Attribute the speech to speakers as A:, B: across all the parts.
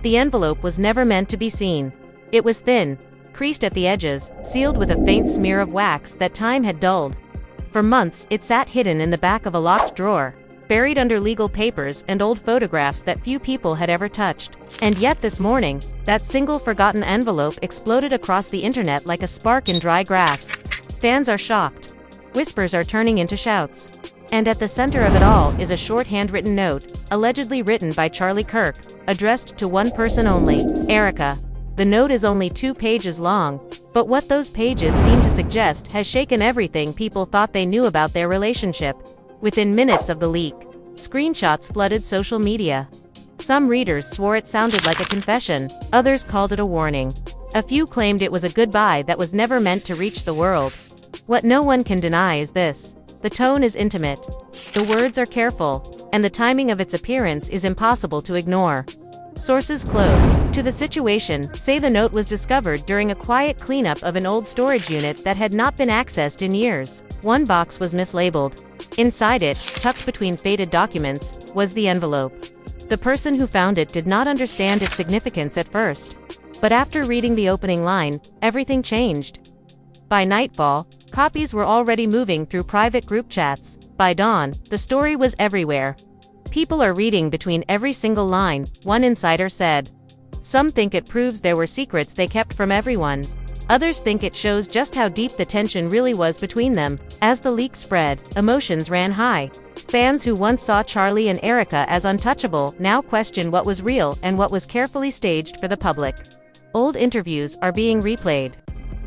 A: The envelope was never meant to be seen. It was thin, creased at the edges, sealed with a faint smear of wax that time had dulled. For months, it sat hidden in the back of a locked drawer, buried under legal papers and old photographs that few people had ever touched. And yet this morning, that single forgotten envelope exploded across the internet like a spark in dry grass. Fans are shocked. Whispers are turning into shouts. And at the center of it all is a short handwritten note, allegedly written by Charlie Kirk, addressed to one person only, Erika. The note is only 2 pages long, but what those pages seem to suggest has shaken everything people thought they knew about their relationship. Within minutes of the leak, screenshots flooded social media. Some readers swore it sounded like a confession, others called it a warning. A few claimed it was a goodbye that was never meant to reach the world. What no one can deny is this: the tone is intimate, the words are careful, and the timing of its appearance is impossible to ignore. Sources close to the situation say the note was discovered during a quiet cleanup of an old storage unit that had not been accessed in years. One box was mislabeled. Inside it, tucked between faded documents, was the envelope. The person who found it did not understand its significance at first. But after reading the opening line, everything changed. By nightfall, copies were already moving through private group chats. By dawn, the story was everywhere. People are reading between every single line, one insider said. Some think it proves there were secrets they kept from everyone. Others think it shows just how deep the tension really was between them. As the leak spread, emotions ran high. Fans who once saw Charlie and Erika as untouchable now question what was real and what was carefully staged for the public. Old interviews are being replayed.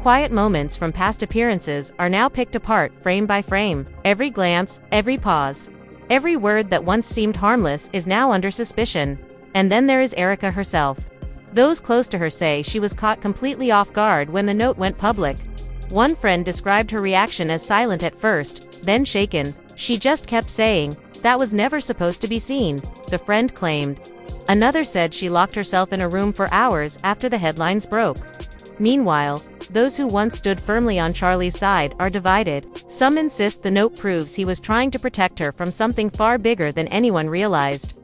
A: Quiet moments from past appearances are now picked apart frame by frame. Every glance, every pause, every word that once seemed harmless is now under suspicion. And then there is Erika herself. Those close to her say she was caught completely off guard when the note went public. One friend described her reaction as silent at first, then shaken. She just kept saying, "That was never supposed to be seen," the friend claimed. Another said she locked herself in a room for hours after the headlines broke. Meanwhile, those who once stood firmly on Charlie's side are divided. Some insist the note proves he was trying to protect her from something far bigger than anyone realized.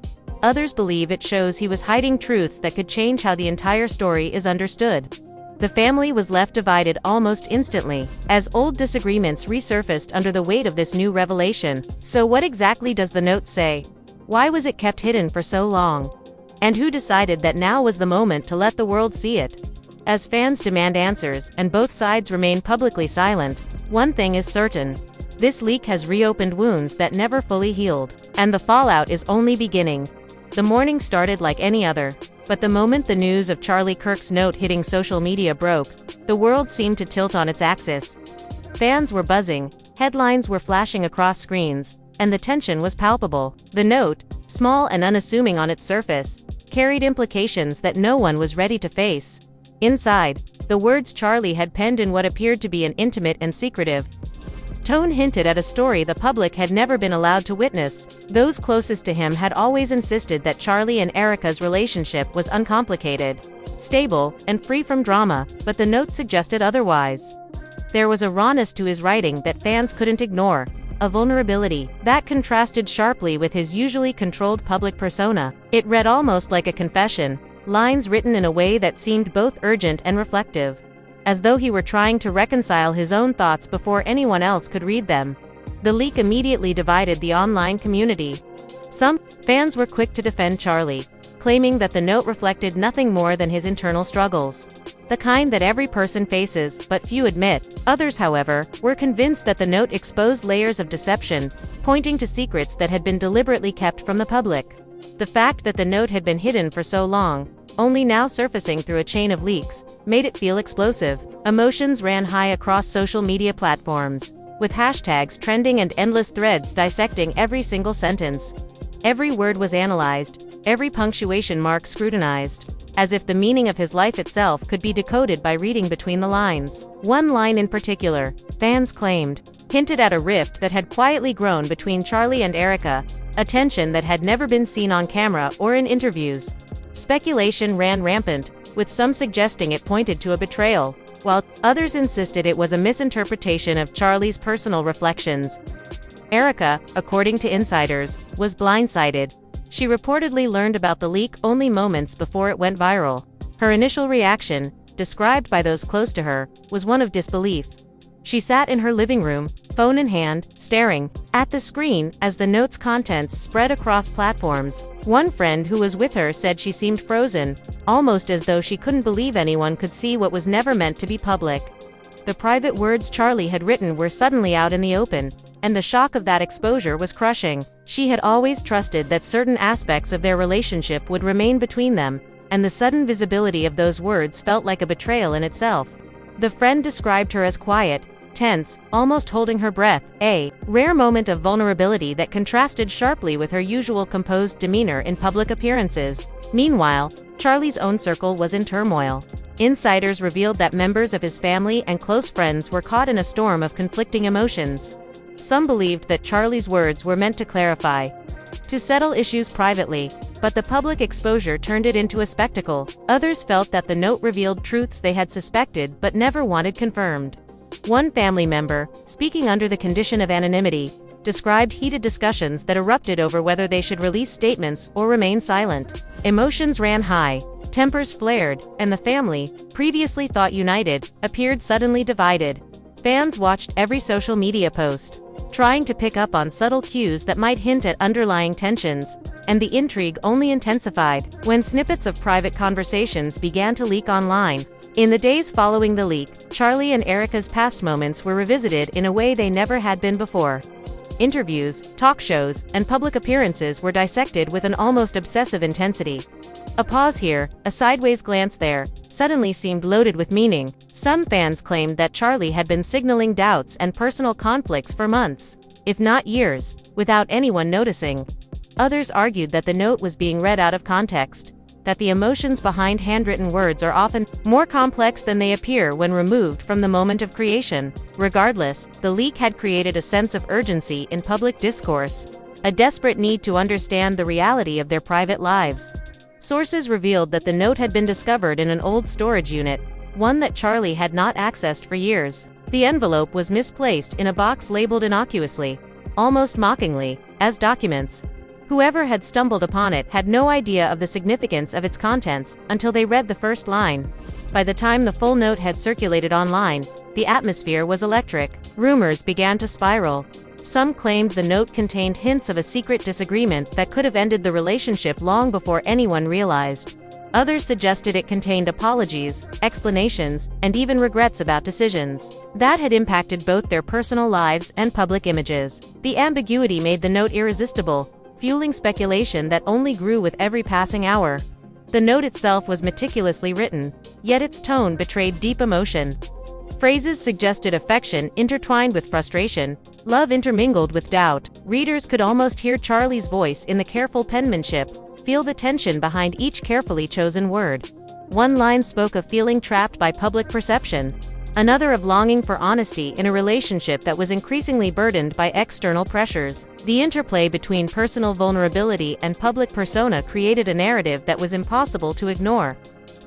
A: Others believe it shows he was hiding truths that could change how the entire story is understood. The family was left divided almost instantly, as old disagreements resurfaced under the weight of this new revelation. So what exactly does the note say? Why was it kept hidden for so long? And who decided that now was the moment to let the world see it? As fans demand answers and both sides remain publicly silent, one thing is certain. This leak has reopened wounds that never fully healed, and the fallout is only beginning. The morning started like any other, but the moment the news of Charlie Kirk's note hitting social media broke, the world seemed to tilt on its axis. Fans were buzzing, headlines were flashing across screens, and the tension was palpable. The note, small and unassuming on its surface, carried implications that no one was ready to face. Inside, the words Charlie had penned in what appeared to be an intimate and secretive tone hinted at a story the public had never been allowed to witness. Those closest to him had always insisted that Charlie and Erika's relationship was uncomplicated, stable, and free from drama, but the note suggested otherwise. There was a rawness to his writing that fans couldn't ignore, a vulnerability that contrasted sharply with his usually controlled public persona. It read almost like a confession, lines written in a way that seemed both urgent and reflective, as though he were trying to reconcile his own thoughts before anyone else could read them. The leak immediately divided the online community. Some fans were quick to defend Charlie, claiming that the note reflected nothing more than his internal struggles, the kind that every person faces but few admit. Others, however, were convinced that the note exposed layers of deception, pointing to secrets that had been deliberately kept from the public. The fact that the note had been hidden for so long, only now surfacing through a chain of leaks, made it feel explosive. Emotions ran high across social media platforms, with hashtags trending and endless threads dissecting every single sentence. Every word was analyzed, every punctuation mark scrutinized, as if the meaning of his life itself could be decoded by reading between the lines. One line in particular, fans claimed, hinted at a rift that had quietly grown between Charlie and Erika, a tension that had never been seen on camera or in interviews. Speculation ran rampant, with some suggesting it pointed to a betrayal, while others insisted it was a misinterpretation of Charlie's personal reflections. Erika, according to insiders, was blindsided. She reportedly learned about the leak only moments before it went viral. Her initial reaction, described by those close to her, was one of disbelief. She sat in her living room, phone in hand, staring at the screen as the note's contents spread across platforms. One friend who was with her said she seemed frozen, almost as though she couldn't believe anyone could see what was never meant to be public. The private words Charlie had written were suddenly out in the open, and the shock of that exposure was crushing. She had always trusted that certain aspects of their relationship would remain between them, and the sudden visibility of those words felt like a betrayal in itself. The friend described her as quiet, tense, almost holding her breath, a rare moment of vulnerability that contrasted sharply with her usual composed demeanor in public appearances. Meanwhile, Charlie's own circle was in turmoil. Insiders revealed that members of his family and close friends were caught in a storm of conflicting emotions. Some believed that Charlie's words were meant to clarify, to settle issues privately, but the public exposure turned it into a spectacle. Others felt that the note revealed truths they had suspected but never wanted confirmed. One family member, speaking under the condition of anonymity, described heated discussions that erupted over whether they should release statements or remain silent. Emotions ran high, tempers flared, and the family, previously thought united, appeared suddenly divided. Fans watched every social media post, trying to pick up on subtle cues that might hint at underlying tensions, and the intrigue only intensified when snippets of private conversations began to leak online. In the days following the leak, Charlie and Erika's past moments were revisited in a way they never had been before. Interviews, talk shows, and public appearances were dissected with an almost obsessive intensity. A pause here, a sideways glance there, suddenly seemed loaded with meaning. Some fans claimed that Charlie had been signaling doubts and personal conflicts for months, if not years, without anyone noticing. Others argued that the note was being read out of context, that the emotions behind handwritten words are often more complex than they appear when removed from the moment of creation. Regardless, the leak had created a sense of urgency in public discourse, a desperate need to understand the reality of their private lives. Sources revealed that the note had been discovered in an old storage unit, one that Charlie had not accessed for years. The envelope was misplaced in a box labeled innocuously, almost mockingly, as documents. Whoever had stumbled upon it had no idea of the significance of its contents until they read the first line. By the time the full note had circulated online, the atmosphere was electric. Rumors began to spiral. Some claimed the note contained hints of a secret disagreement that could have ended the relationship long before anyone realized. Others suggested it contained apologies, explanations, and even regrets about decisions that had impacted both their personal lives and public images. The ambiguity made the note irresistible, fueling speculation that only grew with every passing hour. The note itself was meticulously written, yet its tone betrayed deep emotion. Phrases suggested affection intertwined with frustration, love intermingled with doubt. Readers could almost hear Charlie's voice in the careful penmanship, feel the tension behind each carefully chosen word. One line spoke of feeling trapped by public perception, another of longing for honesty in a relationship that was increasingly burdened by external pressures. The interplay between personal vulnerability and public persona created a narrative that was impossible to ignore.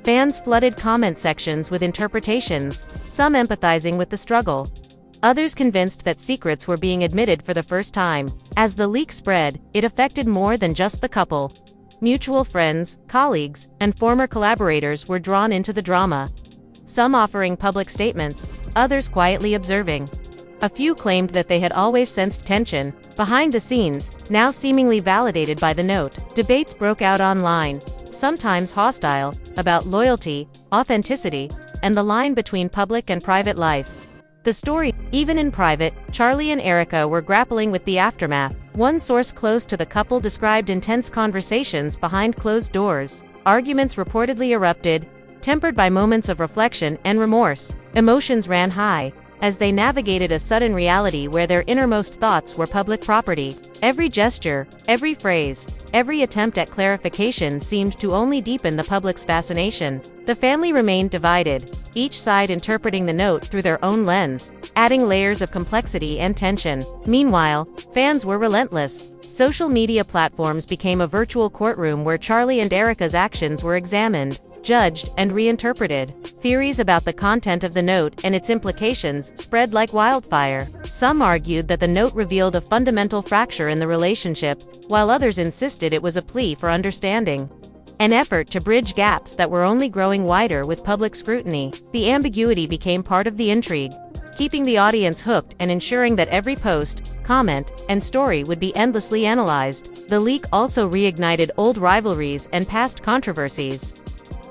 A: Fans flooded comment sections with interpretations, some empathizing with the struggle, others convinced that secrets were being admitted for the first time. As the leak spread, it affected more than just the couple. Mutual friends, colleagues, and former collaborators were drawn into the drama, some offering public statements, others quietly observing. A few claimed that they had always sensed tension behind the scenes, now seemingly validated by the note. Debates broke out online, sometimes hostile, about loyalty, authenticity, and the line between public and private life. The story, even in private, Charlie and Erika were grappling with the aftermath. One source close to the couple described intense conversations behind closed doors. Arguments reportedly erupted, tempered by moments of reflection and remorse. Emotions ran high as they navigated a sudden reality where their innermost thoughts were public property. Every gesture, every phrase, every attempt at clarification seemed to only deepen the public's fascination. The family remained divided, each side interpreting the note through their own lens, adding layers of complexity and tension. Meanwhile, fans were relentless. Social media platforms became a virtual courtroom where Charlie and Erika's actions were examined, judged, and reinterpreted. Theories about the content of the note and its implications spread like wildfire. Some argued that the note revealed a fundamental fracture in the relationship, while others insisted it was a plea for understanding. An effort to bridge gaps that were only growing wider with public scrutiny. The ambiguity became part of the intrigue, keeping the audience hooked and ensuring that every post, comment, and story would be endlessly analyzed. The leak also reignited old rivalries and past controversies,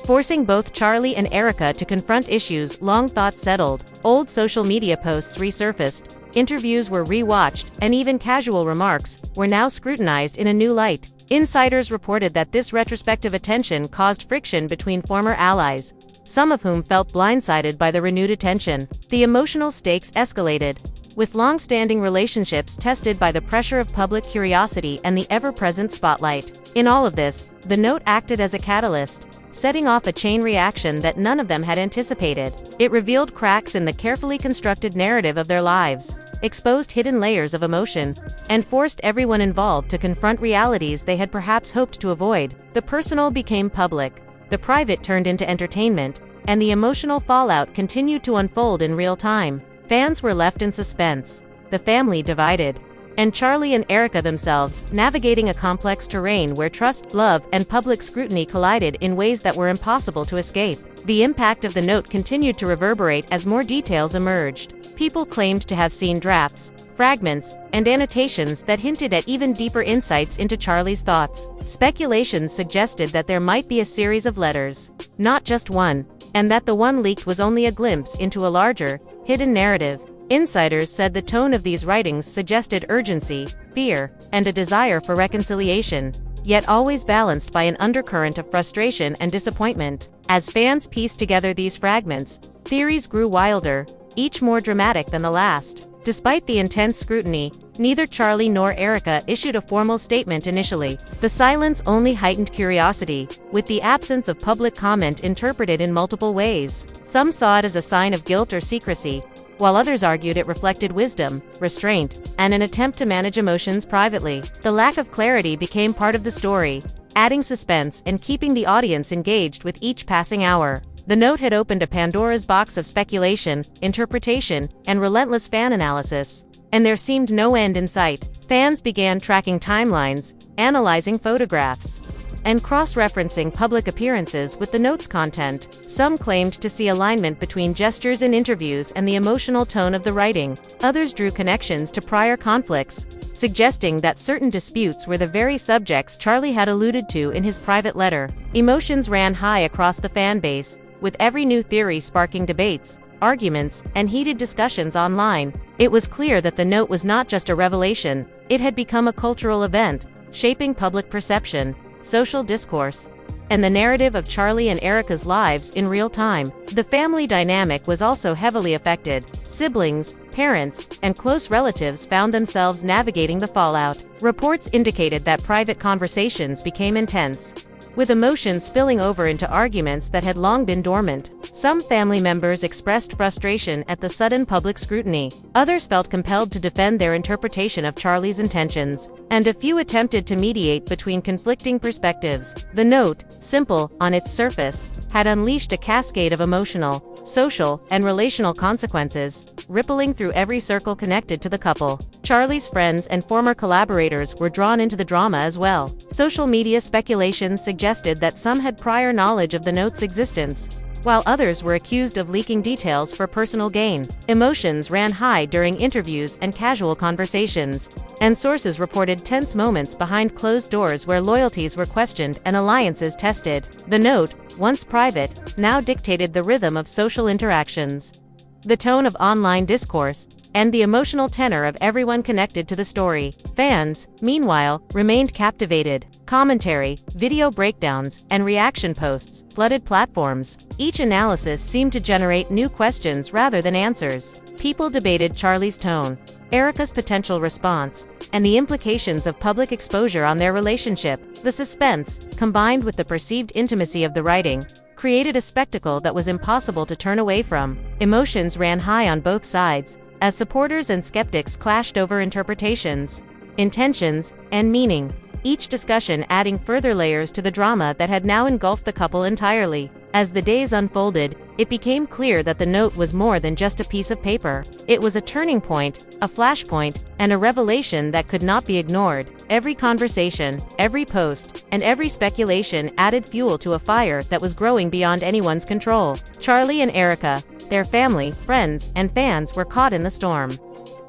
A: forcing both Charlie and Erika to confront issues long thought settled. Old social media posts resurfaced, interviews were rewatched, and even casual remarks were now scrutinized in a new light. Insiders reported that this retrospective attention caused friction between former allies, some of whom felt blindsided by the renewed attention. The emotional stakes escalated, with long-standing relationships tested by the pressure of public curiosity and the ever-present spotlight. In all of this, the note acted as a catalyst, setting off a chain reaction that none of them had anticipated. It revealed cracks in the carefully constructed narrative of their lives, exposed hidden layers of emotion, and forced everyone involved to confront realities they had perhaps hoped to avoid. The personal became public, the private turned into entertainment, and the emotional fallout continued to unfold in real time. Fans were left in suspense, the family divided, and Charlie and Erika themselves navigating a complex terrain where trust, love, and public scrutiny collided in ways that were impossible to escape. The impact of the note continued to reverberate as more details emerged. People claimed to have seen drafts, fragments, and annotations that hinted at even deeper insights into Charlie's thoughts. Speculations suggested that there might be a series of letters, not just one, and that the one leaked was only a glimpse into a larger, hidden narrative. Insiders said the tone of these writings suggested urgency, fear, and a desire for reconciliation, yet always balanced by an undercurrent of frustration and disappointment. As fans pieced together these fragments, theories grew wilder, each more dramatic than the last. Despite the intense scrutiny, neither Charlie nor Erika issued a formal statement initially. The silence only heightened curiosity, with the absence of public comment interpreted in multiple ways. Some saw it as a sign of guilt or secrecy, while others argued it reflected wisdom, restraint, and an attempt to manage emotions privately. The lack of clarity became part of the story, adding suspense and keeping the audience engaged with each passing hour. The note had opened a Pandora's box of speculation, interpretation, and relentless fan analysis, and there seemed no end in sight. Fans began tracking timelines, analyzing photographs, and cross-referencing public appearances with the note's content. Some claimed to see alignment between gestures in interviews and the emotional tone of the writing. Others drew connections to prior conflicts, suggesting that certain disputes were the very subjects Charlie had alluded to in his private letter. Emotions ran high across the fan base, with every new theory sparking debates, arguments, and heated discussions online. It was clear that the note was not just a revelation, it had become a cultural event, shaping public perception, social discourse, and the narrative of Charlie and Erika's lives in real time. The family dynamic was also heavily affected. Siblings, parents, and close relatives found themselves navigating the fallout. Reports indicated that private conversations became intense, with emotions spilling over into arguments that had long been dormant. Some family members expressed frustration at the sudden public scrutiny. Others felt compelled to defend their interpretation of Charlie's intentions, and a few attempted to mediate between conflicting perspectives. The note, simple on its surface, had unleashed a cascade of emotional, social, and relational consequences, rippling through every circle connected to the couple. Charlie's friends and former collaborators were drawn into the drama as well. Social media speculations suggested that some had prior knowledge of the note's existence, while others were accused of leaking details for personal gain. Emotions ran high during interviews and casual conversations, and sources reported tense moments behind closed doors where loyalties were questioned and alliances tested. The note, once private, now dictated the rhythm of social interactions, the tone of online discourse, and the emotional tenor of everyone connected to the story. Fans, meanwhile, remained captivated. Commentary, video breakdowns, and reaction posts flooded platforms. Each analysis seemed to generate new questions rather than answers. People debated Charlie's tone, Erika's potential response, and the implications of public exposure on their relationship. The suspense, combined with the perceived intimacy of the writing, created a spectacle that was impossible to turn away from. Emotions ran high on both sides, as supporters and skeptics clashed over interpretations, intentions, and meaning, each discussion adding further layers to the drama that had now engulfed the couple entirely. As the days unfolded, it became clear that the note was more than just a piece of paper. It was a turning point, a flashpoint, and a revelation that could not be ignored. Every conversation, every post, and every speculation added fuel to a fire that was growing beyond anyone's control. Charlie and Erika, their family, friends, and fans were caught in the storm.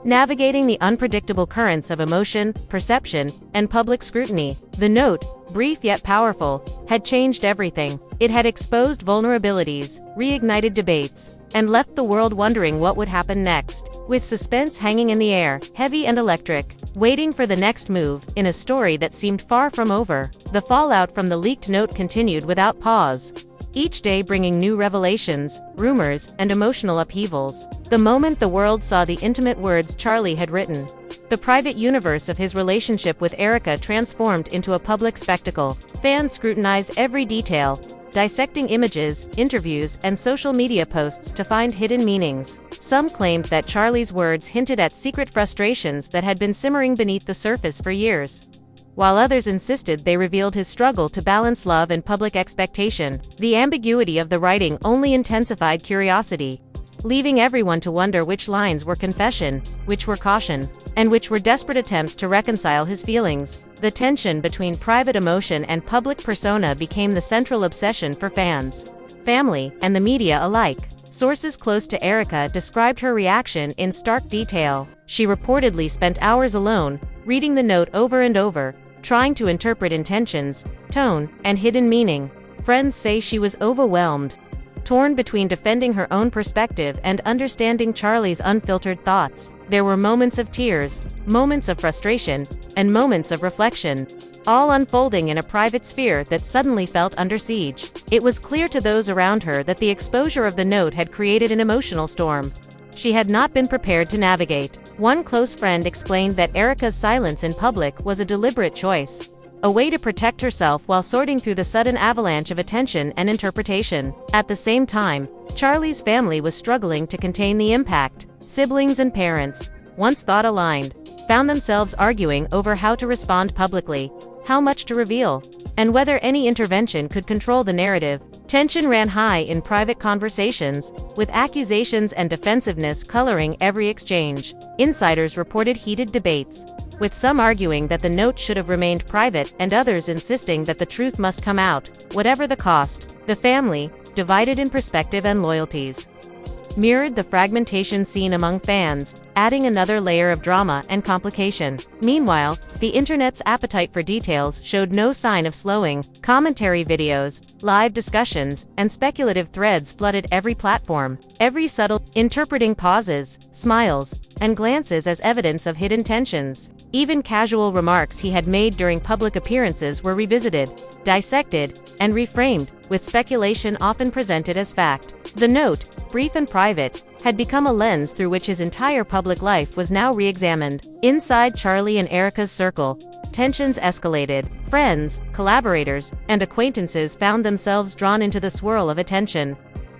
A: Navigating the unpredictable currents of emotion, perception, and public scrutiny, the note, brief yet powerful, had changed everything. It had exposed vulnerabilities, reignited debates, and left the world wondering what would happen next. With suspense hanging in the air, heavy and electric, waiting for the next move, in a story that seemed far from over, the fallout from the leaked note continued without pause. Each day bringing new revelations, rumors, and emotional upheavals. The moment the world saw the intimate words Charlie had written, the private universe of his relationship with Erika transformed into a public spectacle. Fans scrutinized every detail, dissecting images, interviews, and social media posts to find hidden meanings. Some claimed that Charlie's words hinted at secret frustrations that had been simmering beneath the surface for years, while others insisted they revealed his struggle to balance love and public expectation. The ambiguity of the writing only intensified curiosity, leaving everyone to wonder which lines were confession, which were caution, and which were desperate attempts to reconcile his feelings. The tension between private emotion and public persona became the central obsession for fans, family, and the media alike. Sources close to Erika described her reaction in stark detail. She reportedly spent hours alone, reading the note over and over, trying to interpret intentions, tone, and hidden meaning. Friends say she was overwhelmed, torn between defending her own perspective and understanding Charlie's unfiltered thoughts. There were moments of tears, moments of frustration, and moments of reflection, all unfolding in a private sphere that suddenly felt under siege. It was clear to those around her that the exposure of the note had created an emotional storm she had not been prepared to navigate. One close friend explained that Erika's silence in public was a deliberate choice, a way to protect herself while sorting through the sudden avalanche of attention and interpretation. At the same time, Charlie's family was struggling to contain the impact. Siblings and parents, once thought aligned, found themselves arguing over how to respond publicly, how much to reveal, and whether any intervention could control the narrative. Tension ran high in private conversations, with accusations and defensiveness coloring every exchange. Insiders reported heated debates, with some arguing that the note should have remained private and others insisting that the truth must come out, whatever the cost. The family, divided in perspective and loyalties, mirrored the fragmentation seen among fans, adding another layer of drama and complication. Meanwhile, the internet's appetite for details showed no sign of slowing. Commentary videos, live discussions, and speculative threads flooded every platform, every subtle, interpreting pauses, smiles, and glances as evidence of hidden tensions. Even casual remarks he had made during public appearances were revisited, dissected, and reframed, with speculation often presented as fact. The note, brief and private, had become a lens through which his entire public life was now re-examined. Inside Charlie and Erika's circle, tensions escalated. Friends, collaborators, and acquaintances found themselves drawn into the swirl of attention,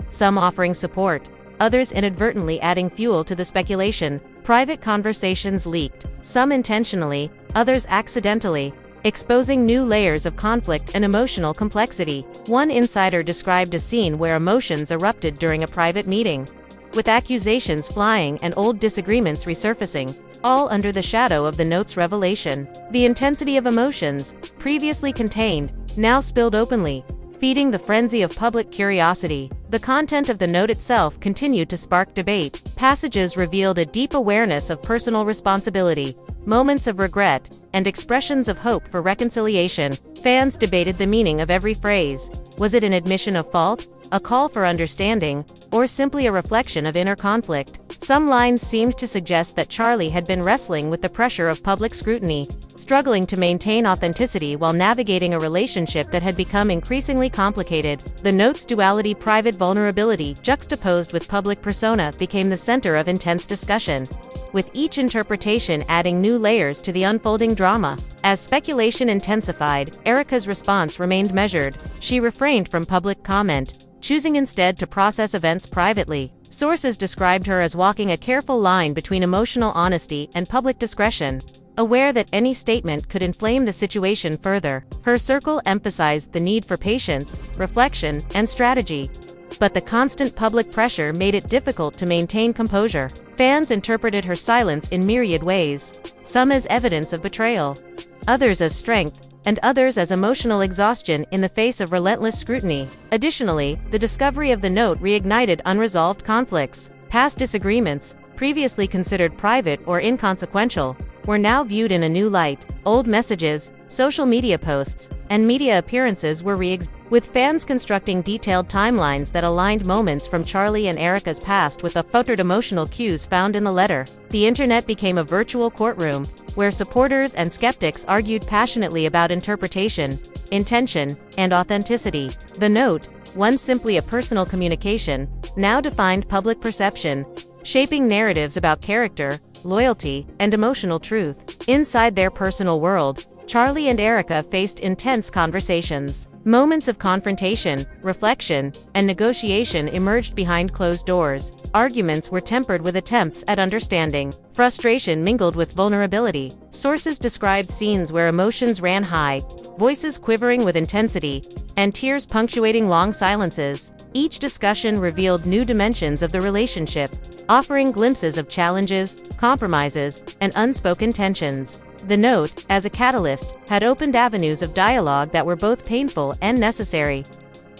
A: some offering support, others inadvertently adding fuel to the speculation. Private conversations leaked, some intentionally, others accidentally, exposing new layers of conflict and emotional complexity. One insider described a scene where emotions erupted during a private meeting, with accusations flying and old disagreements resurfacing, all under the shadow of the note's revelation. The intensity of emotions, previously contained, now spilled openly, feeding the frenzy of public curiosity. The content of the note itself continued to spark debate. Passages revealed a deep awareness of personal responsibility, moments of regret, and expressions of hope for reconciliation. Fans debated the meaning of every phrase. Was it an admission of fault, a call for understanding, or simply a reflection of inner conflict? Some lines seemed to suggest that Charlie had been wrestling with the pressure of public scrutiny, struggling to maintain authenticity while navigating a relationship that had become increasingly complicated. The note's duality, private vulnerability juxtaposed with public persona, became the center of intense discussion, with each interpretation adding new layers to the unfolding drama. As speculation intensified, Erika's response remained measured. She refrained from public comment, choosing instead to process events privately. Sources described her as walking a careful line between emotional honesty and public discretion, aware that any statement could inflame the situation further. Her circle emphasized the need for patience, reflection, and strategy. But the constant public pressure made it difficult to maintain composure. Fans interpreted her silence in myriad ways, some as evidence of betrayal, others as strength, and others as emotional exhaustion in the face of relentless scrutiny. Additionally, the discovery of the note reignited unresolved conflicts. Past disagreements, previously considered private or inconsequential, were now viewed in a new light. Old messages, social media posts, and media appearances were re-examined, with fans constructing detailed timelines that aligned moments from Charlie and Erika's past with the filtered emotional cues found in the letter. The internet became a virtual courtroom, where supporters and skeptics argued passionately about interpretation, intention, and authenticity. The note, once simply a personal communication, now defined public perception, shaping narratives about character, loyalty, and emotional truth. Inside their personal world, Charlie and Erika faced intense conversations. Moments of confrontation, reflection, and negotiation emerged behind closed doors. Arguments were tempered with attempts at understanding. Frustration mingled with vulnerability. Sources described scenes where emotions ran high, voices quivering with intensity, and tears punctuating long silences. Each discussion revealed new dimensions of the relationship, offering glimpses of challenges, compromises, and unspoken tensions. The note, as a catalyst, had opened avenues of dialogue that were both painful and necessary,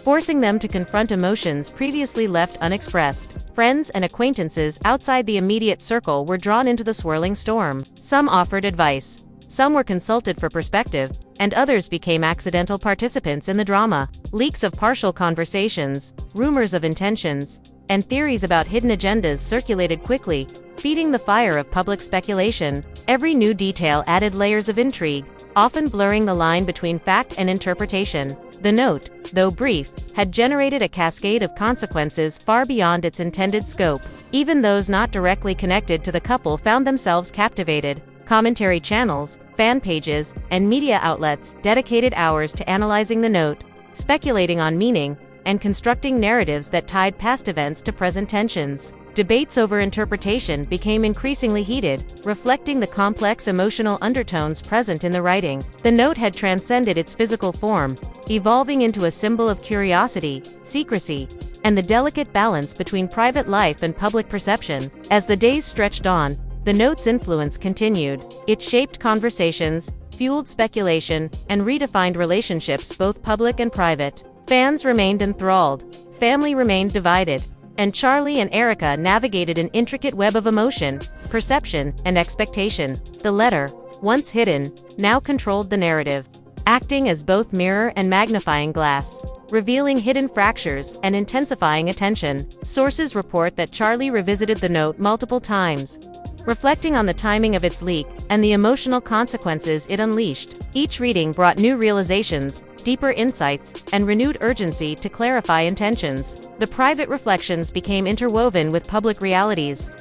A: forcing them to confront emotions previously left unexpressed. Friends and acquaintances outside the immediate circle were drawn into the swirling storm. Some offered advice, some were consulted for perspective, and others became accidental participants in the drama. Leaks of partial conversations, rumors of intentions, and theories about hidden agendas circulated quickly, feeding the fire of public speculation. Every new detail added layers of intrigue, often blurring the line between fact and interpretation. The note, though brief, had generated a cascade of consequences far beyond its intended scope. Even those not directly connected to the couple found themselves captivated. Commentary channels, fan pages, and media outlets dedicated hours to analyzing the note, speculating on meaning, and constructing narratives that tied past events to present tensions. Debates over interpretation became increasingly heated, reflecting the complex emotional undertones present in the writing. The note had transcended its physical form, evolving into a symbol of curiosity, secrecy, and the delicate balance between private life and public perception. As the days stretched on, the note's influence continued. It shaped conversations, fueled speculation, and redefined relationships, both public and private. Fans remained enthralled, family remained divided, and Charlie and Erika navigated an intricate web of emotion, perception, and expectation. The letter, once hidden, now controlled the narrative, acting as both mirror and magnifying glass, revealing hidden fractures and intensifying attention. Sources report that Charlie revisited the note multiple times, reflecting on the timing of its leak and the emotional consequences it unleashed. Each reading brought new realizations, deeper insights, and renewed urgency to clarify intentions. The private reflections became interwoven with public realities,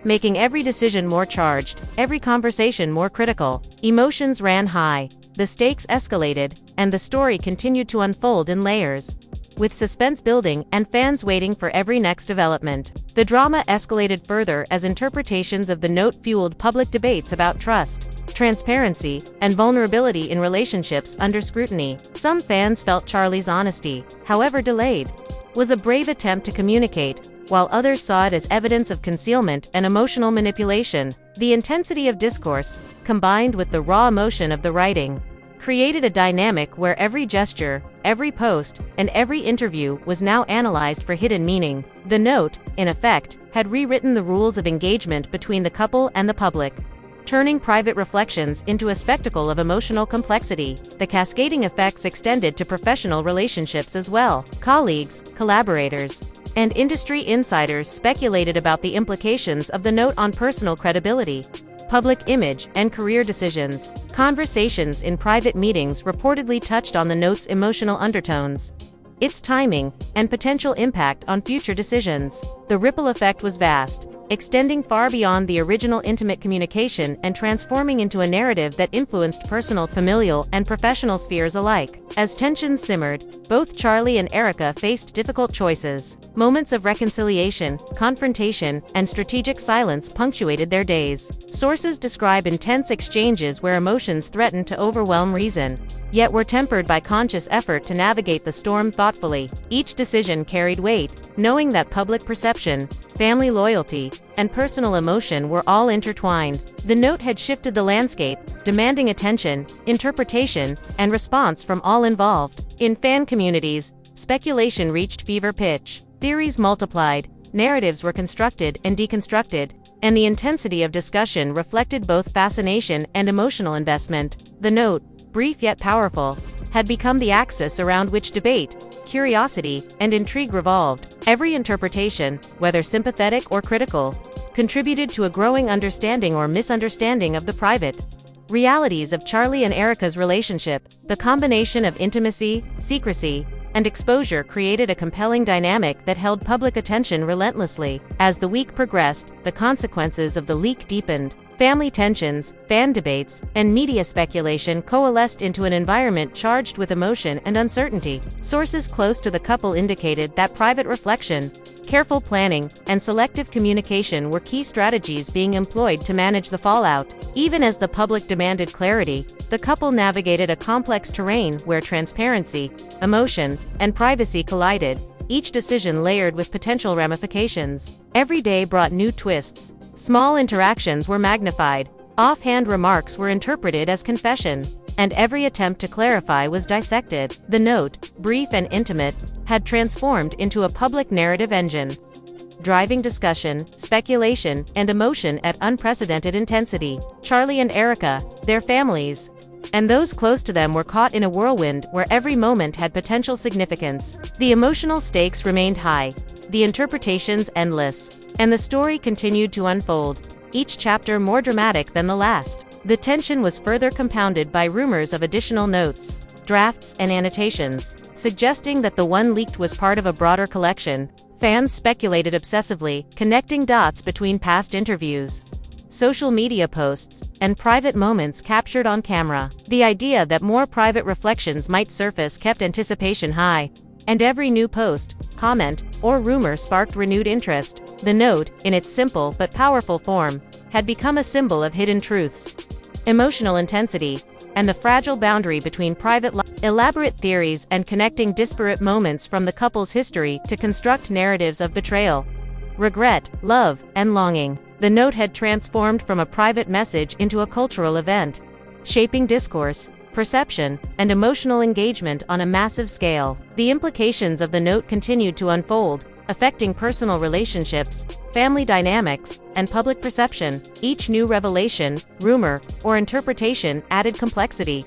A: making every decision more charged, every conversation more critical. Emotions ran high, the stakes escalated, and the story continued to unfold in layers, with suspense building and fans waiting for every next development. The drama escalated further as interpretations of the note fueled public debates about trust, transparency, and vulnerability in relationships under scrutiny. Some fans felt Charlie's honesty, however delayed, was a brave attempt to communicate, while others saw it as evidence of concealment and emotional manipulation. The intensity of discourse, combined with the raw emotion of the writing, created a dynamic where every gesture, every post, and every interview was now analyzed for hidden meaning. The note, in effect, had rewritten the rules of engagement between the couple and the public, turning private reflections into a spectacle of emotional complexity. The cascading effects extended to professional relationships as well. Colleagues, collaborators, and industry insiders speculated about the implications of the note on personal credibility, public image, and career decisions. Conversations in private meetings reportedly touched on the note's emotional undertones, its timing, and potential impact on future decisions. The ripple effect was vast, extending far beyond the original intimate communication and transforming into a narrative that influenced personal, familial, and professional spheres alike. As tensions simmered, both Charlie and Erika faced difficult choices. Moments of reconciliation, confrontation, and strategic silence punctuated their days. Sources describe intense exchanges where emotions threatened to overwhelm reason, yet were tempered by conscious effort to navigate the storm thoughtfully. Each decision carried weight, knowing that public perception, family loyalty, and personal emotion were all intertwined. The note had shifted the landscape, demanding attention, interpretation, and response from all involved. In fan communities, speculation reached fever pitch. Theories multiplied, narratives were constructed and deconstructed, and the intensity of discussion reflected both fascination and emotional investment. The note, brief yet powerful, had become the axis around which debate, curiosity, and intrigue revolved. Every interpretation, whether sympathetic or critical, contributed to a growing understanding or misunderstanding of the private realities of Charlie and Erika's relationship. The combination of intimacy, secrecy, and exposure created a compelling dynamic that held public attention relentlessly. As the week progressed, the consequences of the leak deepened. Family tensions, fan debates, and media speculation coalesced into an environment charged with emotion and uncertainty. Sources close to the couple indicated that private reflection, careful planning, and selective communication were key strategies being employed to manage the fallout. Even as the public demanded clarity, the couple navigated a complex terrain where transparency, emotion, and privacy collided, each decision layered with potential ramifications. Every day brought new twists. Small interactions were magnified, offhand remarks were interpreted as confession, and every attempt to clarify was dissected. The note, brief and intimate, had transformed into a public narrative engine, driving discussion, speculation, and emotion at unprecedented intensity. Charlie and Erika, their families, and those close to them were caught in a whirlwind where every moment had potential significance. The emotional stakes remained high, the interpretations endless, and the story continued to unfold, each chapter more dramatic than the last. The tension was further compounded by rumors of additional notes, drafts, and annotations, suggesting that the one leaked was part of a broader collection. Fans speculated obsessively, connecting dots between past interviews, social media posts, and private moments captured on camera. The idea that more private reflections might surface kept anticipation high, and every new post, comment, or rumor sparked renewed interest. The note, in its simple but powerful form, had become a symbol of hidden truths, emotional intensity, and the fragile boundary between private life. Elaborate theories and connecting disparate moments from the couple's history to construct narratives of betrayal, regret, love, and longing. The note had transformed from a private message into a cultural event, shaping discourse, perception, and emotional engagement on a massive scale. The implications of the note continued to unfold, affecting personal relationships, family dynamics, and public perception. Each new revelation, rumor, or interpretation added complexity,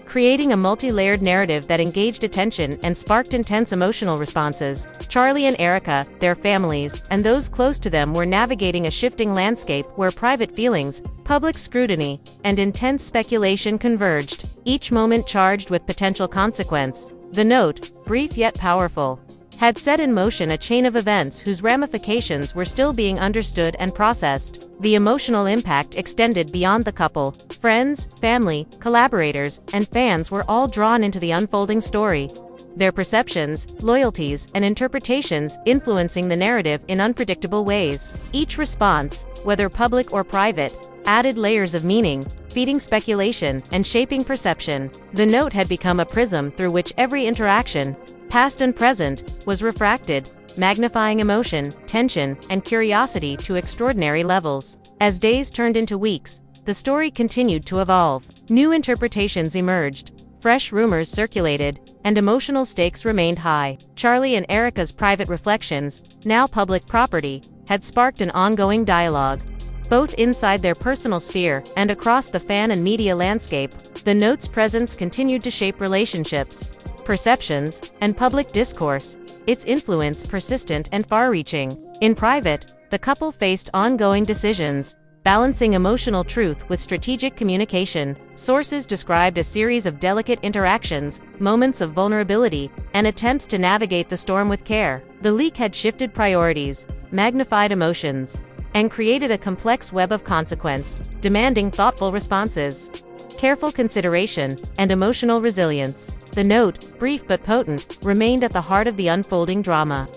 A: creating a multi-layered narrative that engaged attention and sparked intense emotional responses. Charlie and Erika, their families, and those close to them were navigating a shifting landscape where private feelings, public scrutiny, and intense speculation converged, each moment charged with potential consequence. The note, brief yet powerful, had set in motion a chain of events whose ramifications were still being understood and processed. The emotional impact extended beyond the couple. Friends, family, collaborators, and fans were all drawn into the unfolding story, their perceptions, loyalties, and interpretations influencing the narrative in unpredictable ways. Each response, whether public or private, added layers of meaning, feeding speculation, and shaping perception. The note had become a prism through which every interaction, past and present, was refracted, magnifying emotion, tension, and curiosity to extraordinary levels. As days turned into weeks, the story continued to evolve. New interpretations emerged, fresh rumors circulated, and emotional stakes remained high. Charlie and Erika's private reflections, now public property, had sparked an ongoing dialogue, both inside their personal sphere and across the fan and media landscape. The note's presence continued to shape relationships, perceptions, and public discourse, its influence persistent and far-reaching. In private, the couple faced ongoing decisions, balancing emotional truth with strategic communication. Sources described a series of delicate interactions, moments of vulnerability, and attempts to navigate the storm with care. The leak had shifted priorities, magnified emotions, and created a complex web of consequence, demanding thoughtful responses, careful consideration, and emotional resilience. The note, brief but potent, remained at the heart of the unfolding drama.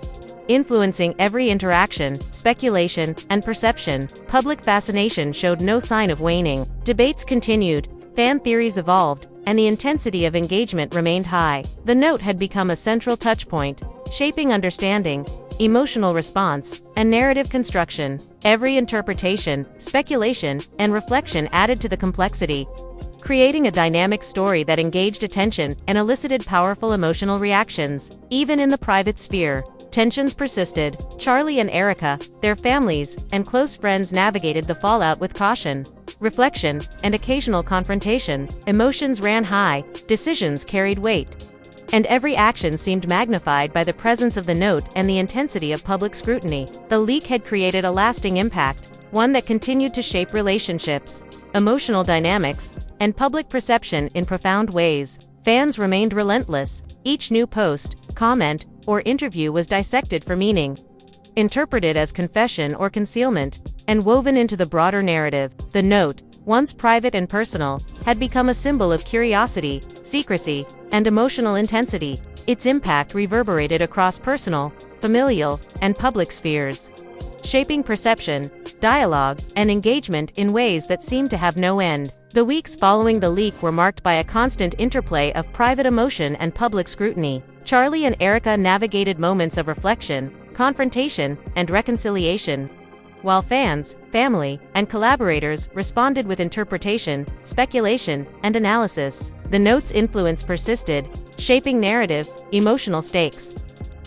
A: Influencing every interaction, speculation, and perception, public fascination showed no sign of waning. Debates continued, fan theories evolved, and the intensity of engagement remained high. The note had become a central touchpoint, shaping understanding, emotional response, and narrative construction. Every interpretation, speculation, and reflection added to the complexity, creating a dynamic story that engaged attention and elicited powerful emotional reactions. Even in the private sphere, tensions persisted. Charlie and Erika, their families, and close friends navigated the fallout with caution, reflection, and occasional confrontation. Emotions ran high, decisions carried weight, and every action seemed magnified by the presence of the note and the intensity of public scrutiny. The leak had created a lasting impact, one that continued to shape relationships, emotional dynamics, and public perception in profound ways. Fans remained relentless. Each new post, comment, or interview was dissected for meaning, interpreted as confession or concealment, and woven into the broader narrative. The note, once private and personal, had become a symbol of curiosity, secrecy, and emotional intensity. Its impact reverberated across personal, familial, and public spheres, shaping perception, dialogue, and engagement in ways that seemed to have no end. The weeks following the leak were marked by a constant interplay of private emotion and public scrutiny. Charlie and Erika navigated moments of reflection, confrontation, and reconciliation, while fans, family, and collaborators responded with interpretation, speculation, and analysis. The note's influence persisted, shaping narrative, emotional stakes,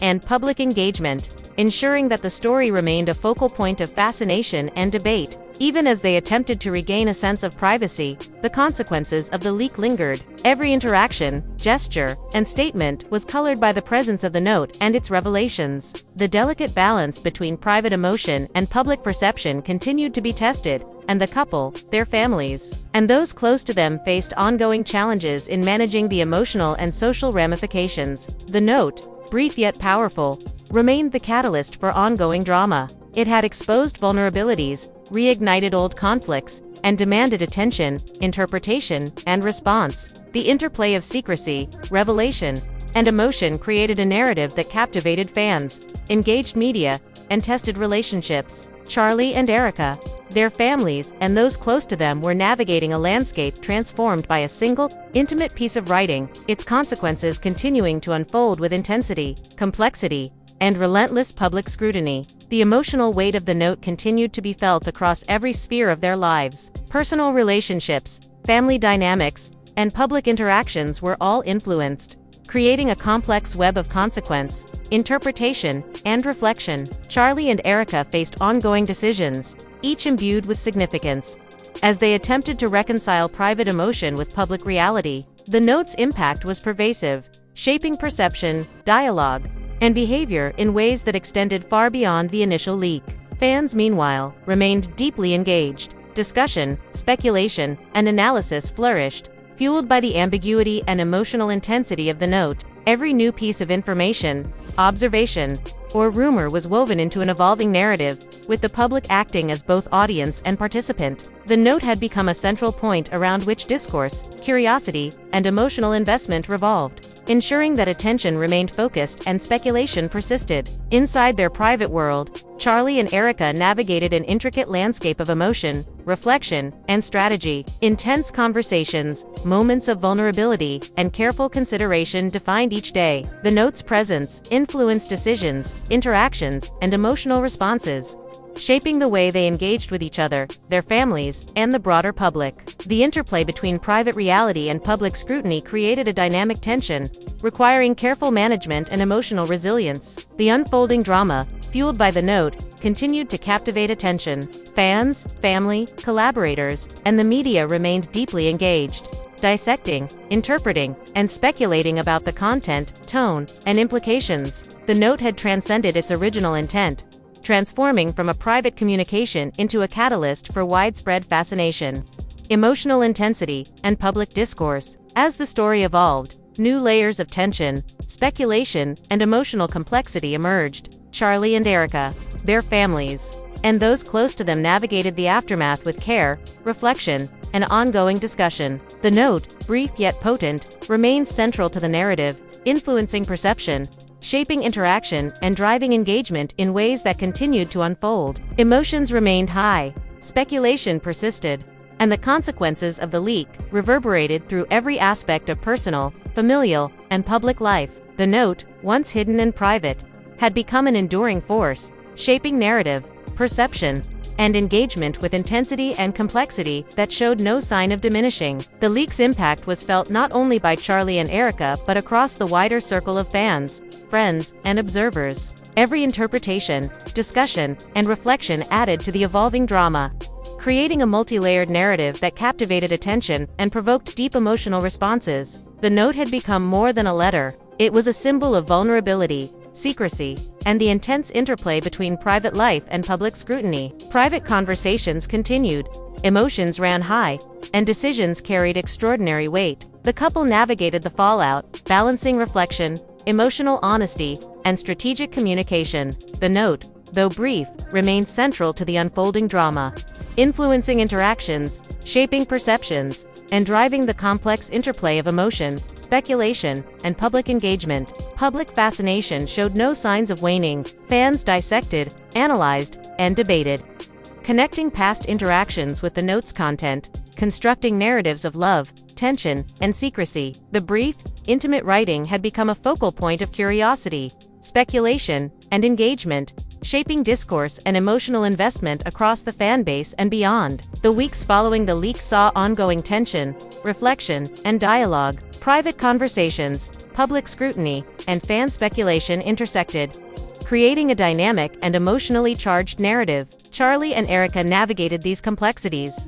A: and public engagement, ensuring that the story remained a focal point of fascination and debate. Even as they attempted to regain a sense of privacy, the consequences of the leak lingered. Every interaction, gesture, and statement was colored by the presence of the note and its revelations. The delicate balance between private emotion and public perception continued to be tested, and the couple, their families, and those close to them faced ongoing challenges in managing the emotional and social ramifications. The note, brief yet powerful, remained the catalyst for ongoing drama. It had exposed vulnerabilities, reignited old conflicts, and demanded attention, interpretation, and response. The interplay of secrecy, revelation, and emotion created a narrative that captivated fans, engaged media, and tested relationships. Charlie and Erika, their families, and those close to them were navigating a landscape transformed by a single, intimate piece of writing, its consequences continuing to unfold with intensity, complexity, and relentless public scrutiny. The emotional weight of the note continued to be felt across every sphere of their lives. Personal relationships, family dynamics, and public interactions were all influenced, creating a complex web of consequence, interpretation, and reflection. Charlie and Erika faced ongoing decisions, each imbued with significance, as they attempted to reconcile private emotion with public reality. The note's impact was pervasive, shaping perception, dialogue, and behavior in ways that extended far beyond the initial leak. Fans, meanwhile, remained deeply engaged. Discussion, speculation, and analysis flourished, fueled by the ambiguity and emotional intensity of the note. Every new piece of information, observation, or rumor was woven into an evolving narrative, with the public acting as both audience and participant. The note had become a central point around which discourse, curiosity, and emotional investment revolved, ensuring that attention remained focused and speculation persisted. Inside their private world, Charlie and Erika navigated an intricate landscape of emotion, reflection, and strategy. Intense conversations, moments of vulnerability, and careful consideration defined each day. The note's presence influenced decisions, interactions, and emotional responses, shaping the way they engaged with each other, their families, and the broader public. The interplay between private reality and public scrutiny created a dynamic tension, requiring careful management and emotional resilience. The unfolding drama, fueled by the note, continued to captivate attention. Fans, family, collaborators, and the media remained deeply engaged, dissecting, interpreting, and speculating about the content, tone, and implications. The note had transcended its original intent, transforming from a private communication into a catalyst for widespread fascination, emotional intensity, and public discourse. As the story evolved, new layers of tension, speculation, and emotional complexity emerged. Charlie and Erika, their families, and those close to them navigated the aftermath with care, reflection, and ongoing discussion. The note, brief yet potent, remains central to the narrative, influencing perception, shaping interaction, and driving engagement in ways that continued to unfold. Emotions remained high, speculation persisted, and the consequences of the leak reverberated through every aspect of personal, familial, and public life. The note, once hidden and private, had become an enduring force, shaping narrative, perception, and engagement with intensity and complexity that showed no sign of diminishing. The leak's impact was felt not only by Charlie and Erika but across the wider circle of fans, friends, and observers. Every interpretation, discussion, and reflection added to the evolving drama, creating a multi-layered narrative that captivated attention and provoked deep emotional responses. The note had become more than a letter. It was a symbol of vulnerability, secrecy, and the intense interplay between private life and public scrutiny. Private conversations continued, emotions ran high, and decisions carried extraordinary weight. The couple navigated the fallout, balancing reflection, emotional honesty, and strategic communication. The note, though brief, remained central to the unfolding drama, influencing interactions, shaping perceptions, and driving the complex interplay of emotion, speculation, and public engagement. Public fascination showed no signs of waning. Fans dissected, analyzed, and debated, connecting past interactions with the note's content, constructing narratives of love, tension, and secrecy. The brief, intimate writing had become a focal point of curiosity, speculation, and engagement, shaping discourse and emotional investment across the fan base and beyond. The weeks following the leak saw ongoing tension, reflection, and dialogue. Private conversations, public scrutiny, and fan speculation intersected, creating a dynamic and emotionally charged narrative. Charlie and Erika navigated these complexities,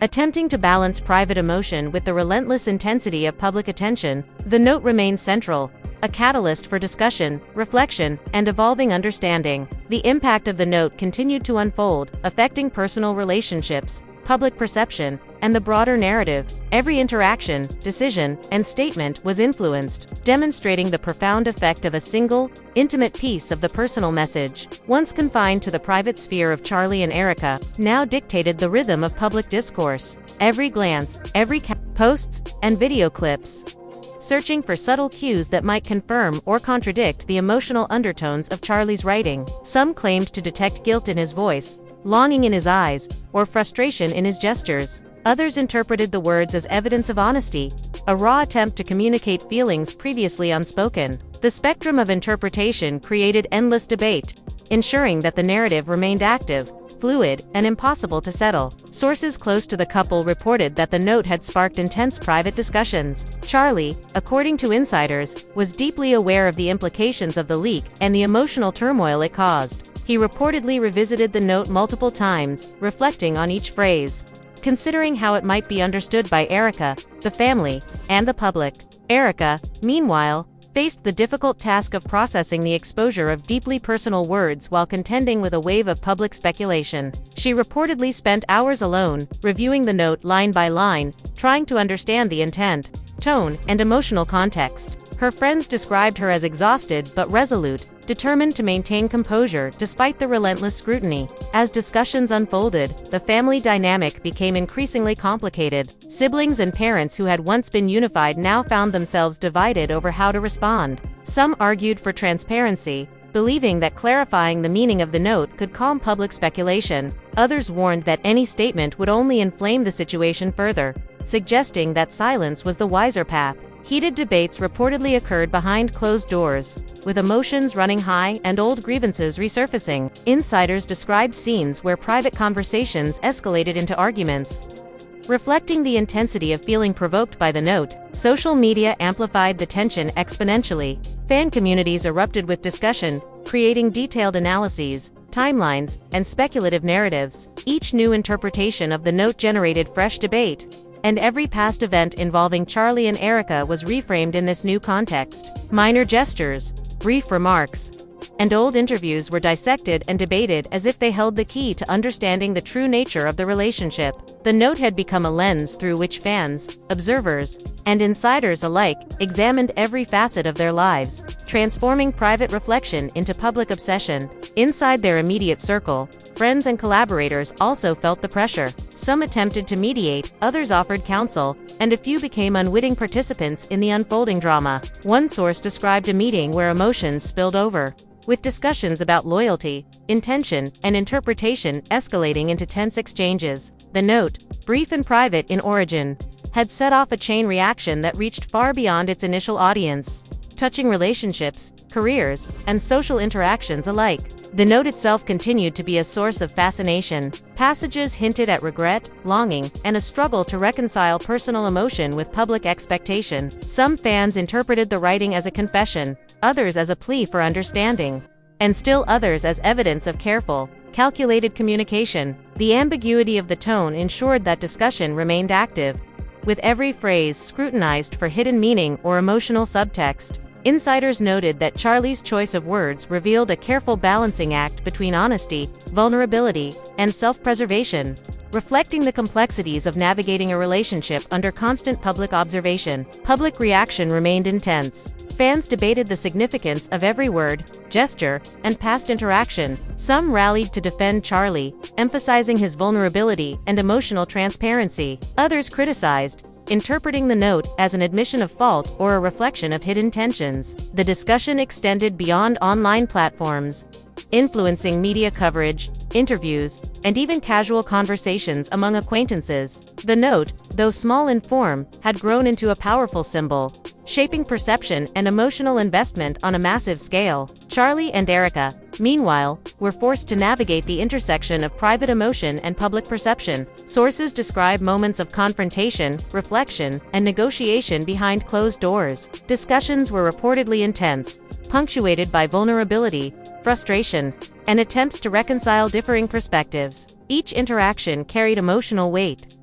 A: attempting to balance private emotion with the relentless intensity of public attention. The note remained central, a catalyst for discussion, reflection, and evolving understanding. The impact of the note continued to unfold, affecting personal relationships, public perception, and the broader narrative. Every interaction, decision, and statement was influenced, demonstrating the profound effect of a single, intimate piece of the personal message. Once confined to the private sphere of Charlie and Erika, now dictated the rhythm of public discourse. Every glance, every posts, and video clips, searching for subtle cues that might confirm or contradict the emotional undertones of Charlie's writing. Some claimed to detect guilt in his voice, longing in his eyes, or frustration in his gestures. Others interpreted the words as evidence of honesty, a raw attempt to communicate feelings previously unspoken. The spectrum of interpretation created endless debate, ensuring that the narrative remained active, fluid, and impossible to settle. Sources close to the couple reported that the note had sparked intense private discussions. Charlie, according to insiders, was deeply aware of the implications of the leak and the emotional turmoil it caused. He reportedly revisited the note multiple times, reflecting on each phrase, considering how it might be understood by Erika, the family, and the public. Erika, meanwhile, faced the difficult task of processing the exposure of deeply personal words while contending with a wave of public speculation. She reportedly spent hours alone, reviewing the note line by line, trying to understand the intent, tone, and emotional context. Her friends described her as exhausted but resolute, determined to maintain composure despite the relentless scrutiny. As discussions unfolded, the family dynamic became increasingly complicated. Siblings and parents who had once been unified now found themselves divided over how to respond. Some argued for transparency, believing that clarifying the meaning of the note could calm public speculation. Others warned that any statement would only inflame the situation further, suggesting that silence was the wiser path. Heated debates reportedly occurred behind closed doors, with emotions running high and old grievances resurfacing. Insiders described scenes where private conversations escalated into arguments, reflecting the intensity of feeling provoked by the note. Social media amplified the tension exponentially. Fan communities erupted with discussion, creating detailed analyses, timelines, and speculative narratives. Each new interpretation of the note generated fresh debate, and every past event involving Charlie and Erika was reframed in this new context. Minor gestures, brief remarks, and old interviews were dissected and debated as if they held the key to understanding the true nature of the relationship. The note had become a lens through which fans, observers, and insiders alike examined every facet of their lives, transforming private reflection into public obsession. Inside their immediate circle, friends and collaborators also felt the pressure. Some attempted to mediate, others offered counsel, and a few became unwitting participants in the unfolding drama. One source described a meeting where emotions spilled over, with discussions about loyalty, intention, and interpretation escalating into tense exchanges. The note, brief and private in origin, had set off a chain reaction that reached far beyond its initial audience, touching relationships, careers, and social interactions alike. The note itself continued to be a source of fascination. Passages hinted at regret, longing, and a struggle to reconcile personal emotion with public expectation. Some fans interpreted the writing as a confession, others as a plea for understanding, and still others as evidence of careful, calculated communication. The ambiguity of the tone ensured that discussion remained active, with every phrase scrutinized for hidden meaning or emotional subtext. Insiders noted that Charlie's choice of words revealed a careful balancing act between honesty, vulnerability, and self-preservation, reflecting the complexities of navigating a relationship under constant public observation. Public reaction remained intense. Fans debated the significance of every word, gesture, and past interaction. Some rallied to defend Charlie, emphasizing his vulnerability and emotional transparency. Others criticized, interpreting the note as an admission of fault or a reflection of hidden tensions. The discussion extended beyond online platforms, influencing media coverage, interviews, and even casual conversations among acquaintances. The note, though small in form, had grown into a powerful symbol, shaping perception and emotional investment on a massive scale. Charlie and Erika, meanwhile, were forced to navigate the intersection of private emotion and public perception. Sources describe moments of confrontation, reflection, and negotiation behind closed doors. Discussions were reportedly intense, punctuated by vulnerability, frustration, and attempts to reconcile differing perspectives. Each interaction carried emotional weight,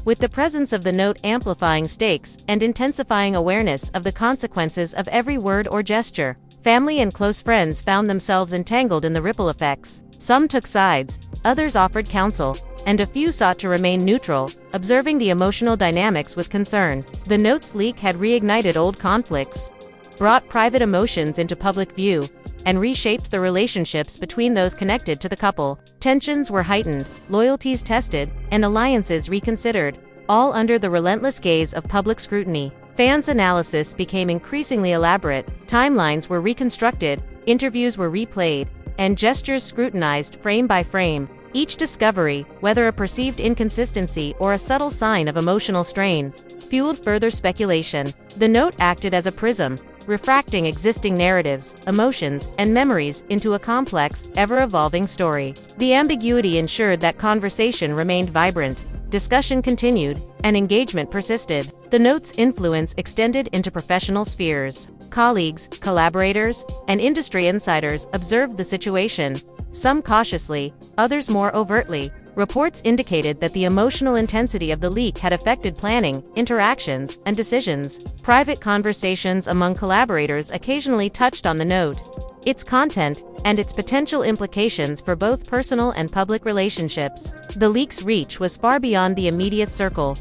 A: with the presence of the note amplifying stakes and intensifying awareness of the consequences of every word or gesture. Family and close friends found themselves entangled in the ripple effects. Some took sides, others offered counsel, and a few sought to remain neutral, observing the emotional dynamics with concern. The note's leak had reignited old conflicts, brought private emotions into public view, and reshaped the relationships between those connected to the couple. Tensions were heightened, loyalties tested, and alliances reconsidered, all under the relentless gaze of public scrutiny. Fans' analysis became increasingly elaborate, timelines were reconstructed, interviews were replayed, and gestures scrutinized frame by frame. Each discovery, whether a perceived inconsistency or a subtle sign of emotional strain, fueled further speculation. The note acted as a prism, refracting existing narratives, emotions, and memories into a complex, ever-evolving story. The ambiguity ensured that conversation remained vibrant, discussion continued, and engagement persisted. The note's influence extended into professional spheres. Colleagues, collaborators, and industry insiders observed the situation, some cautiously, others more overtly. Reports indicated that the emotional intensity of the leak had affected planning, interactions, and decisions. Private conversations among collaborators occasionally touched on the note, its content, and its potential implications for both personal and public relationships. The leak's reach was far beyond the immediate circle,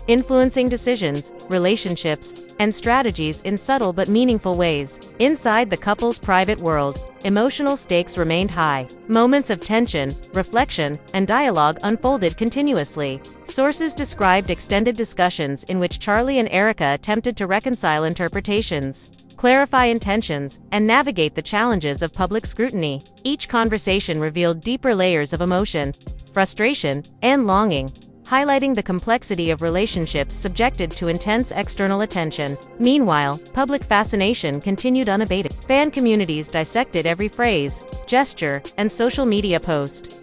A: influencing decisions, relationships, and strategies in subtle but meaningful ways. Inside the couple's private world, emotional stakes remained high. Moments of tension, reflection, and dialogue unfolded continuously. Sources described extended discussions in which Charlie and Erika attempted to reconcile interpretations, clarify intentions, and navigate the challenges of public scrutiny. Each conversation revealed deeper layers of emotion, frustration, and longing, highlighting the complexity of relationships subjected to intense external attention. Meanwhile, public fascination continued unabated. Fan communities dissected every phrase, gesture, and social media post,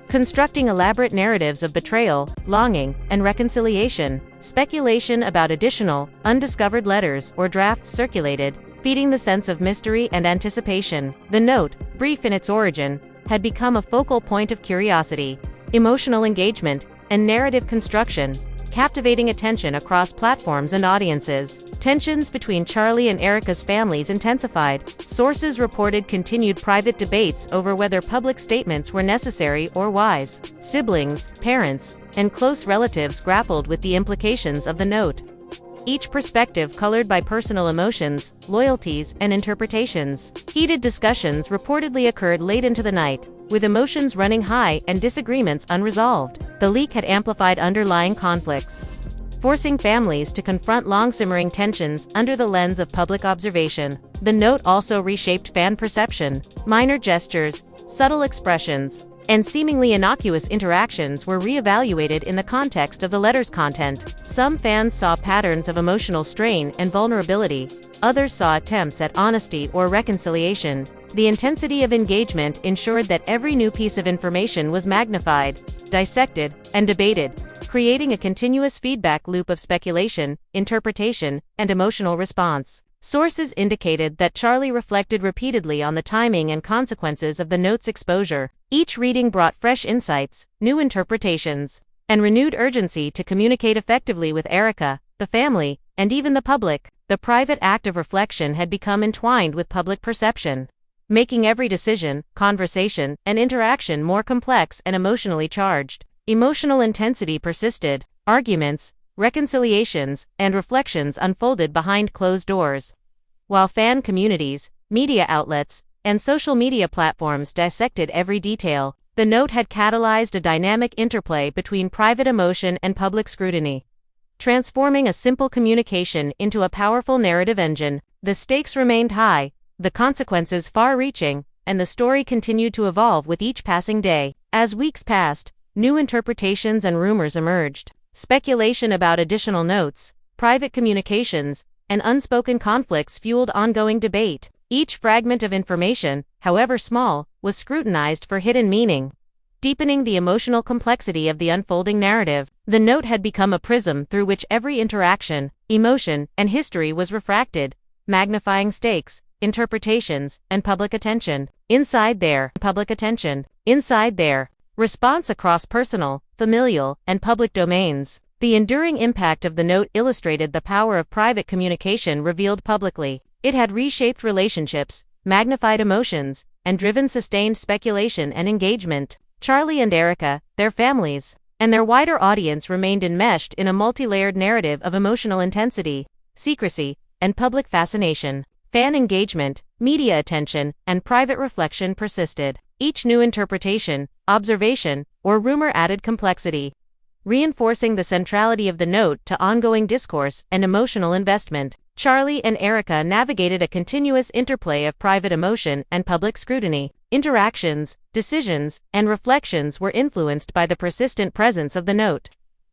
A: constructing elaborate narratives of betrayal, longing, and reconciliation. Speculation about additional, undiscovered letters or drafts circulated, feeding the sense of mystery and anticipation. The note, brief in its origin, had become a focal point of curiosity, emotional engagement, and narrative construction, captivating attention across platforms and audiences. Tensions between Charlie and Erika's families intensified. Sources reported continued private debates over whether public statements were necessary or wise. Siblings, parents, and close relatives grappled with the implications of the note, each perspective colored by personal emotions, loyalties, and interpretations. Heated discussions reportedly occurred late into the night, with emotions running high and disagreements unresolved. The leak had amplified underlying conflicts, forcing families to confront long-simmering tensions under the lens of public observation. The note also reshaped fan perception. Minor gestures, subtle expressions, and seemingly innocuous interactions were re-evaluated in the context of the letter's content. Some fans saw patterns of emotional strain and vulnerability, others saw attempts at honesty or reconciliation. The intensity of engagement ensured that every new piece of information was magnified, dissected, and debated, creating a continuous feedback loop of speculation, interpretation, and emotional response. Sources indicated that Charlie reflected repeatedly on the timing and consequences of the note's exposure. Each reading brought fresh insights, new interpretations, and renewed urgency to communicate effectively with Erika, the family, and even the public. The private act of reflection had become entwined with public perception, making every decision, conversation, and interaction more complex and emotionally charged. Emotional intensity persisted. Arguments, reconciliations, and reflections unfolded behind closed doors, while fan communities, media outlets, and social media platforms dissected every detail. The note had catalyzed a dynamic interplay between private emotion and public scrutiny, transforming a simple communication into a powerful narrative engine. The stakes remained high, the consequences far-reaching, and the story continued to evolve with each passing day. As weeks passed, new interpretations and rumors emerged. Speculation about additional notes, private communications, and unspoken conflicts fueled ongoing debate. Each fragment of information, however small, was scrutinized for hidden meaning, deepening the emotional complexity of the unfolding narrative. The note had become a prism through which every interaction, emotion, and history was refracted, magnifying stakes, interpretations, and public attention. Inside there, response across personal, familial, and public domains. The enduring impact of the note illustrated the power of private communication revealed publicly. It had reshaped relationships, magnified emotions, and driven sustained speculation and engagement. Charlie and Erika, their families, and their wider audience remained enmeshed in a multi-layered narrative of emotional intensity, secrecy, and public fascination. Fan engagement, media attention, and private reflection persisted. Each new interpretation, observation, or rumor added complexity, reinforcing the centrality of the note to ongoing discourse and emotional investment. Charlie and Erika navigated a continuous interplay of private emotion and public scrutiny. Interactions, decisions, and reflections were influenced by the persistent presence of the note,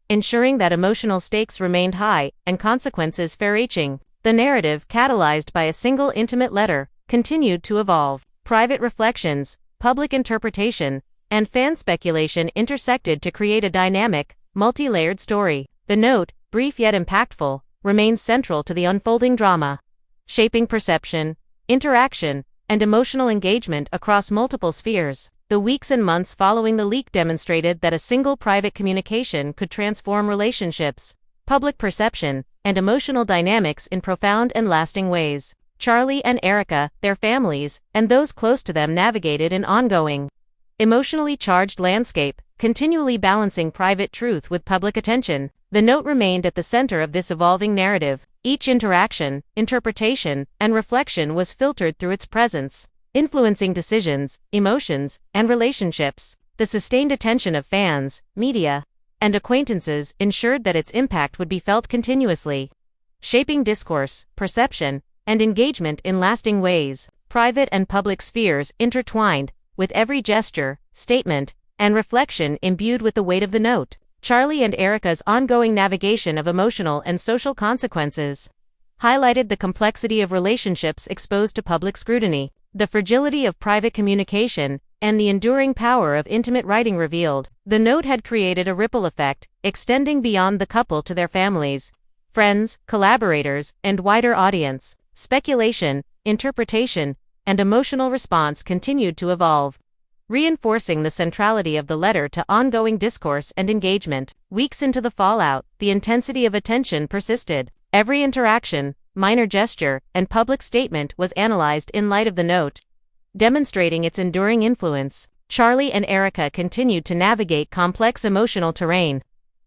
A: ensuring that emotional stakes remained high and consequences far-reaching. The narrative, catalyzed by a single intimate letter, continued to evolve. Private reflections, public interpretation, and fan speculation intersected to create a dynamic, multi-layered story. The note, brief yet impactful, remains central to the unfolding drama, shaping perception, interaction, and emotional engagement across multiple spheres. The weeks and months following the leak demonstrated that a single private communication could transform relationships, public perception, and emotional dynamics in profound and lasting ways. Charlie and Erika, their families, and those close to them navigated an ongoing, emotionally charged landscape, continually balancing private truth with public attention. The note remained at the center of this evolving narrative. Each interaction, interpretation, and reflection was filtered through its presence, influencing decisions, emotions, and relationships. The sustained attention of fans, media, and acquaintances ensured that its impact would be felt continuously, shaping discourse, perception, and engagement in lasting ways. Private and public spheres intertwined, with every gesture, statement, and reflection imbued with the weight of the note. Charlie and Erika's ongoing navigation of emotional and social consequences highlighted the complexity of relationships exposed to public scrutiny. The fragility of private communication and the enduring power of intimate writing revealed. The note had created a ripple effect, extending beyond the couple to their families, friends, collaborators, and wider audience. Speculation, interpretation, and emotional response continued to evolve, reinforcing the centrality of the letter to ongoing discourse and engagement. Weeks into the fallout, the intensity of attention persisted. Every interaction, minor gesture, and public statement was analyzed in light of the note, demonstrating its enduring influence. Charlie and Erika continued to navigate complex emotional terrain,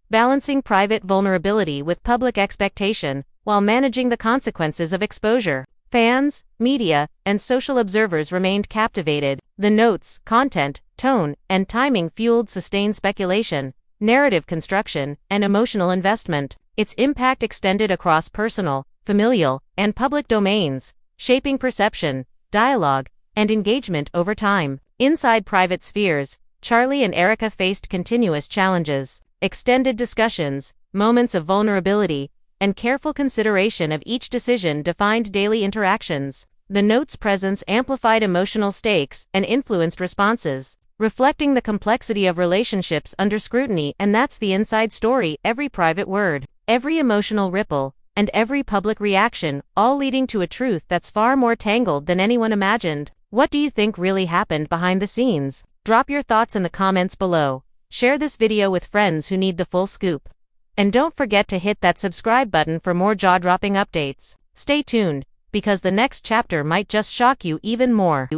A: balancing private vulnerability with public expectation, while managing the consequences of exposure. Fans, media, and social observers remained captivated. The note's content, tone, and timing fueled sustained speculation, narrative construction, and emotional investment. Its impact extended across personal, familial, and public domains, shaping perception, dialogue, and engagement over time. Inside private spheres, Charlie and Erika faced continuous challenges. Extended discussions, moments of vulnerability, and careful consideration of each decision defined daily interactions. The note's presence amplified emotional stakes and influenced responses, reflecting the complexity of relationships under scrutiny. And that's the inside story: every private word, every emotional ripple, and every public reaction, all leading to a truth that's far more tangled than anyone imagined. What do you think really happened behind the scenes? Drop your thoughts in the comments below. Share this video with friends who need the full scoop. And don't forget to hit that subscribe button for more jaw-dropping updates. Stay tuned, because the next chapter might just shock you even more.